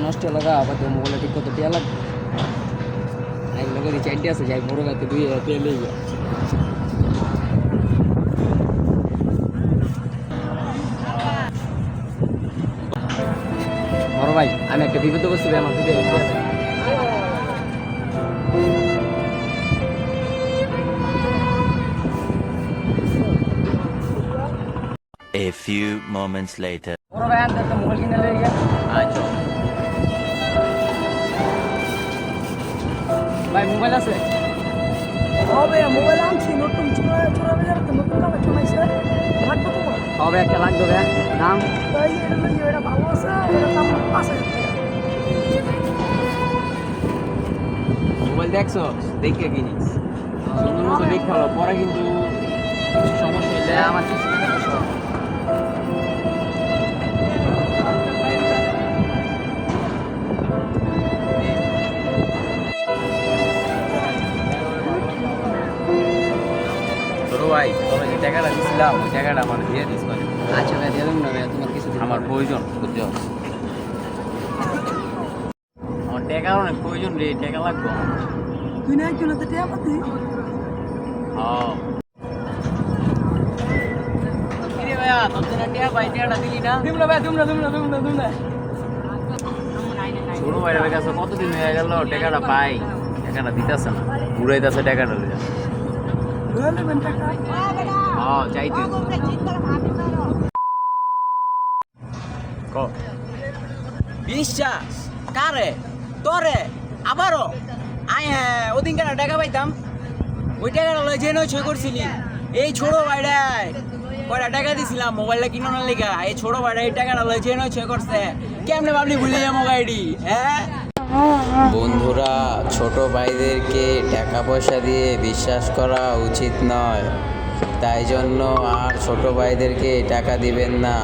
নষ্ট লাগা আবার তো মোবাইলটা ঠিক করতে টিয়া লাগবে এক লোকের চারটে আছে যাই বড় গাতে দুই তেল লই গিয়া বড় ভাই আমি একটা বিপদে বসছি ভাই আমার থেকে A few moments later. বড় ভাই আনতে একটা মোবাইল কিনে লই গিয়া আচ্ছা ভাই মোবাইল আছে হবে মোবাইল আনছি নতুন চোরা চোরা বাজার তো নতুন কামে চলাইছে লাগবে তোমার হবে একটা লাগবে ভাই দাম তাই এটা ভালো আছে এটা দাম 5000 মোবাইল দেখছো দেখে কিনিস সুন্দর মতো দেখে ভালো পরে কিন্তু সমস্যা হইলে আমার কিছু ভাই তবে যে টাকাটা দিছিলাম ওই টাকাটা আমার দিয়ে দিস মানে আচ্ছা ভাই দিয়ে দেবো না ভাই তোমার কিছু আমার প্রয়োজন বুঝছো আমার টাকার অনেক প্রয়োজন রে টাকা লাগবে তুই না কেন তো টিয়া পাতি হ্যাঁ কিরে ভাইয়া তোর জন্য টাকা পাই টাকাটা দিলি না দিম না ভাই দিম না ছোট ভাইয়ের কাছে কতদিন হয়ে গেল টাকাটা পাই টাকাটা দিতেছে না ঘুরাইতেছে টাকাটা লিয়া রইলে বেন টাকা হ্যাঁ চাইতে বিশ্বাস কারে তোরে আবারও আয় হ্যাঁ ওদিন কেন টাকা পাইতাম ওই টাকাটা লয় যে নয় ছয় করছিলি এই ছোট ভাইটাই কয়টা টাকা দিছিলাম মোবাইলটা কিনানোর লেগা এই ছোট ভাইটা এই টাকাটা লয় যে নয় ছয় করছে কেমনে ভাবলি ভুলে যাবো গাড়ি হ্যাঁ বন্ধুরা ছোট ভাইদেরকে টাকা পয়সা দিয়ে বিশ্বাস করা উচিত নয় তাই জন্য আর ছোট ভাইদেরকে টাকা দিবেন না।